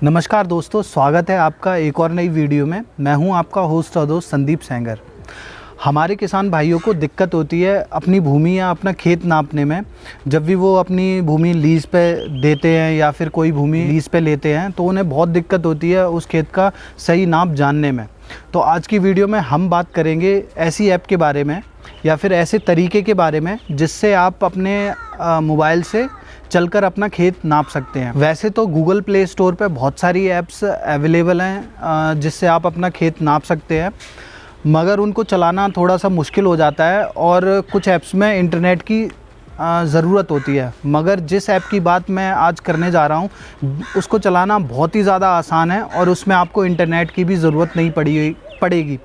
नमस्कार दोस्तों, स्वागत है आपका एक और नई वीडियो में। मैं हूं आपका होस्ट और दोस्त संदीप सेंगर। हमारे किसान भाइयों को दिक्कत होती है अपनी भूमि या अपना खेत नापने में। जब भी वो अपनी भूमि लीज़ पे देते हैं या फिर कोई भूमि लीज़ पे लेते हैं तो उन्हें बहुत दिक्कत होती है उस खेत का सही नाप जानने में। तो आज की वीडियो में हम बात करेंगे ऐसी ऐप के बारे में या फिर ऐसे तरीके के बारे में जिससे आप अपने मोबाइल से चलकर अपना खेत नाप सकते हैं। वैसे तो गूगल प्ले स्टोर पे बहुत सारी ऐप्स अवेलेबल हैं जिससे आप अपना खेत नाप सकते हैं, मगर उनको चलाना थोड़ा सा मुश्किल हो जाता है और कुछ ऐप्स में इंटरनेट की ज़रूरत होती है। मगर जिस ऐप की बात मैं आज करने जा रहा हूँ उसको चलाना बहुत ही ज़्यादा आसान है और उसमें आपको इंटरनेट की भी ज़रूरत नहीं पड़ेगी।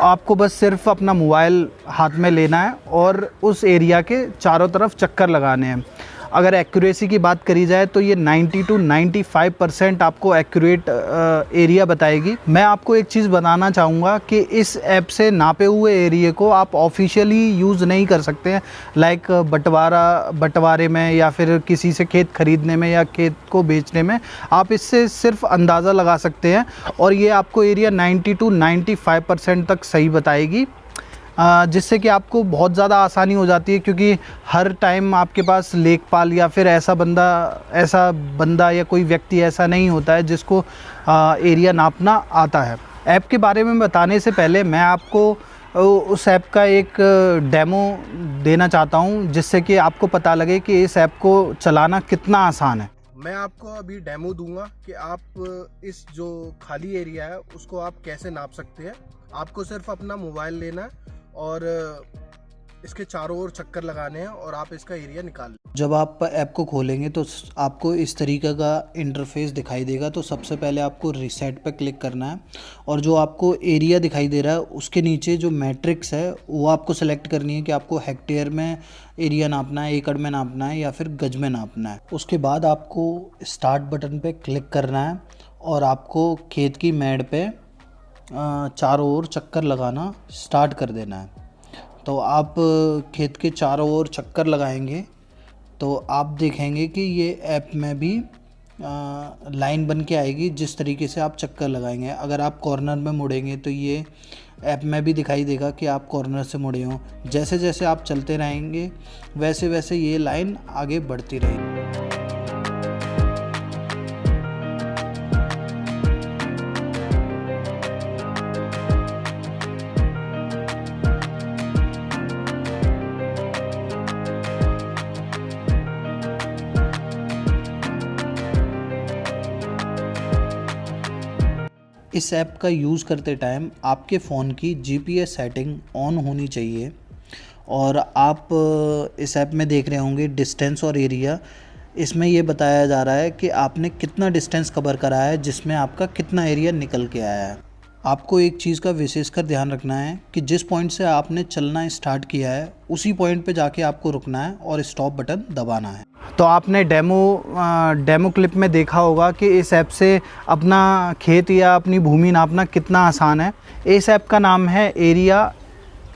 आपको बस सिर्फ अपना मोबाइल हाथ में लेना है और उस एरिया के चारों तरफ चक्कर लगाने हैं। अगर एक्यूरेसी की बात करी जाए तो ये 90 to 95% आपको एक्यूरेट एरिया बताएगी। मैं आपको एक चीज़ बताना चाहूँगा कि इस ऐप से नापे हुए एरिया को आप ऑफिशियली यूज़ नहीं कर सकते हैं, लाइक बंटवारे में या फिर किसी से खेत खरीदने में या खेत को बेचने में। आप इससे सिर्फ अंदाज़ा लगा सकते हैं और ये आपको एरिया 90 to 95% तक सही बताएगी, जिससे कि आपको बहुत ज़्यादा आसानी हो जाती है, क्योंकि हर टाइम आपके पास लेखपाल या फिर ऐसा बंदा या कोई व्यक्ति ऐसा नहीं होता है जिसको एरिया नापना आता है। ऐप के बारे में बताने से पहले मैं आपको उस ऐप का एक डेमो देना चाहता हूं, जिससे कि आपको पता लगे कि इस ऐप को चलाना कितना आसान है। मैं आपको अभी डेमो दूंगा कि आप इस जो खाली एरिया है उसको आप कैसे नाप सकते हैं। आपको सिर्फ अपना मोबाइल लेना है और इसके चारों ओर चक्कर लगाने हैं और आप इसका एरिया निकाल लें। जब आप ऐप को खोलेंगे तो आपको इस तरीके का इंटरफेस दिखाई देगा। तो सबसे पहले आपको रीसेट पे क्लिक करना है और जो आपको एरिया दिखाई दे रहा है उसके नीचे जो मैट्रिक्स है वो आपको सेलेक्ट करनी है कि आपको हेक्टेयर में एरिया नापना है, एकड़ में नापना है या फिर गज में नापना है। उसके बाद आपको स्टार्ट बटन पे क्लिक करना है और आपको खेत की मेड़ पे चारों ओर चक्कर लगाना स्टार्ट कर देना है। तो आप खेत के चारों ओर चक्कर लगाएंगे तो आप देखेंगे कि ये ऐप में भी लाइन बन के आएगी जिस तरीके से आप चक्कर लगाएंगे। अगर आप कॉर्नर में मुड़ेंगे तो ये ऐप में भी दिखाई देगा कि आप कॉर्नर से मुड़े हों। जैसे जैसे आप चलते रहेंगे वैसे वैसे ये लाइन आगे बढ़ती रहेगी। इस ऐप का यूज़ करते टाइम आपके फ़ोन की जीपीएस सेटिंग ऑन होनी चाहिए और आप इस ऐप में देख रहे होंगे डिस्टेंस और एरिया। इसमें ये बताया जा रहा है कि आपने कितना डिस्टेंस कवर करा है, जिसमें आपका कितना एरिया निकल के आया है। आपको एक चीज़ का विशेषकर ध्यान रखना है कि जिस पॉइंट से आपने चलना स्टार्ट किया है उसी पॉइंट पे जाके आपको रुकना है और स्टॉप बटन दबाना है। तो आपने डेमो क्लिप में देखा होगा कि इस ऐप से अपना खेत या अपनी भूमि नापना कितना आसान है। इस ऐप का नाम है एरिया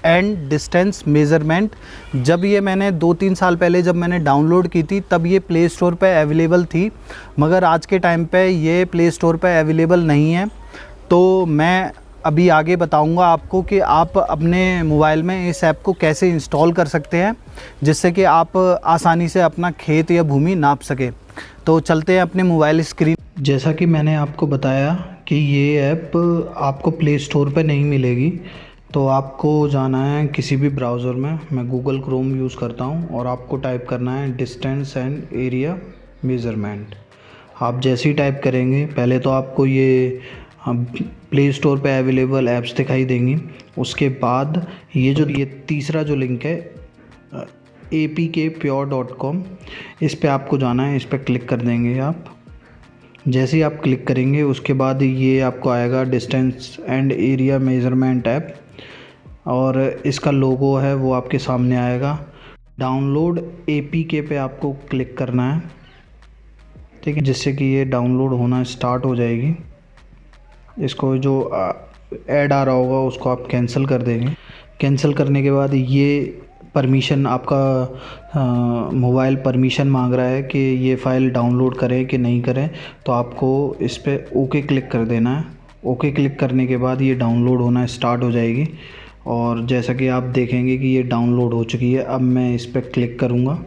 एंड डिस्टेंस मेज़रमेंट। जब ये मैंने 2-3 साल पहले जब मैंने डाउनलोड की थी तब ये प्ले स्टोर पे अवेलेबल थी, मगर आज के टाइम पे ये प्ले स्टोर पे अवेलेबल नहीं है। तो मैं अभी आगे बताऊंगा आपको कि आप अपने मोबाइल में इस ऐप को कैसे इंस्टॉल कर सकते हैं, जिससे कि आप आसानी से अपना खेत या भूमि नाप सके। तो चलते हैं अपने मोबाइल स्क्रीन। जैसा कि मैंने आपको बताया कि ये ऐप आपको प्ले स्टोर पे नहीं मिलेगी, तो आपको जाना है किसी भी ब्राउज़र में। मैं गूगल क्रोम यूज़ करता हूँ और आपको टाइप करना है डिस्टेंस एंड एरिया मेज़रमेंट। आप जैसे ही टाइप करेंगे पहले तो आपको ये प्ले स्टोर पे अवेलेबल ऐप्स दिखाई देंगी। उसके बाद ये तीसरा जो लिंक है apkpure.com, इस पे आपको जाना है। इस पे क्लिक कर देंगे आप। जैसे ही आप क्लिक करेंगे उसके बाद ये आपको आएगा distance and area measurement app और इसका लोगो है वो आपके सामने आएगा। डाउनलोड APK पे आपको क्लिक करना है, ठीक है, जिससे कि ये डाउनलोड होना स्टार्ट हो जाएगी। इसको जो ऐड आ रहा होगा उसको आप कैंसिल कर देंगे। कैंसिल करने के बाद ये परमिशन आपका मोबाइल परमिशन मांग रहा है कि ये फ़ाइल डाउनलोड करें कि नहीं करें, तो आपको इस पर ओके क्लिक कर देना है। ओके क्लिक करने के बाद ये डाउनलोड होना स्टार्ट हो जाएगी और जैसा कि आप देखेंगे कि ये डाउनलोड हो चुकी है। अब मैं इस पर क्लिक करूँगा।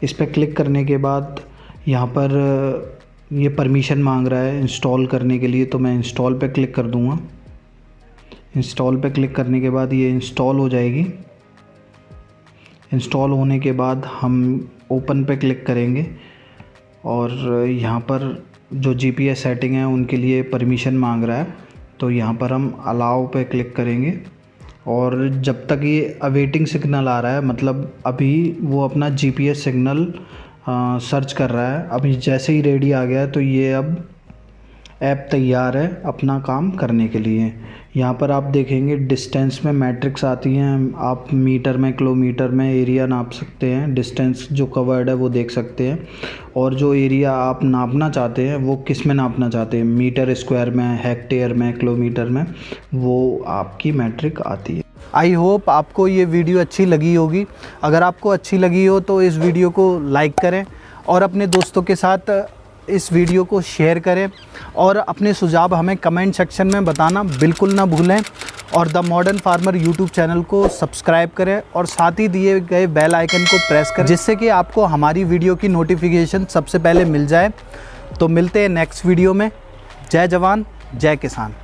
इस पर क्लिक करने के बाद यहाँ पर ये परमिशन मांग रहा है इंस्टॉल करने के लिए, तो मैं इंस्टॉल पे क्लिक कर दूँगा। इंस्टॉल पे क्लिक करने के बाद ये इंस्टॉल हो जाएगी। इंस्टॉल होने के बाद हम ओपन पे क्लिक करेंगे और यहाँ पर जो जीपीएस सेटिंग है उनके लिए परमिशन मांग रहा है, तो यहाँ पर हम अलाउ पे क्लिक करेंगे और जब तक ये अवेटिंग सिग्नल आ रहा है, मतलब अभी वो अपना जीपीएस सिग्नल सर्च कर रहा है। अभी जैसे ही रेडी आ गया तो ये अब ऐप तैयार है अपना काम करने के लिए। यहाँ पर आप देखेंगे डिस्टेंस में मैट्रिक्स आती हैं, आप मीटर में, किलोमीटर में एरिया नाप सकते हैं, डिस्टेंस जो कवर्ड है वो देख सकते हैं और जो एरिया आप नापना चाहते हैं वो किस में नापना चाहते हैं, मीटर स्क्वायर में, हेक्टेयर में, किलोमीटर में, वो आपकी मैट्रिक आती है। आई होप आपको ये वीडियो अच्छी लगी होगी। अगर आपको अच्छी लगी हो तो इस वीडियो को लाइक करें और अपने दोस्तों के साथ इस वीडियो को शेयर करें और अपने सुझाव हमें कमेंट सेक्शन में बताना बिल्कुल ना भूलें। और the modern farmer YouTube channel को सब्सक्राइब करें और साथ ही दिए गए बेल आइकन को प्रेस करें, जिससे कि आपको हमारी वीडियो की नोटिफिकेशन सबसे पहले मिल जाए। तो मिलते हैं नेक्स्ट वीडियो में। जय जवान, जय किसान।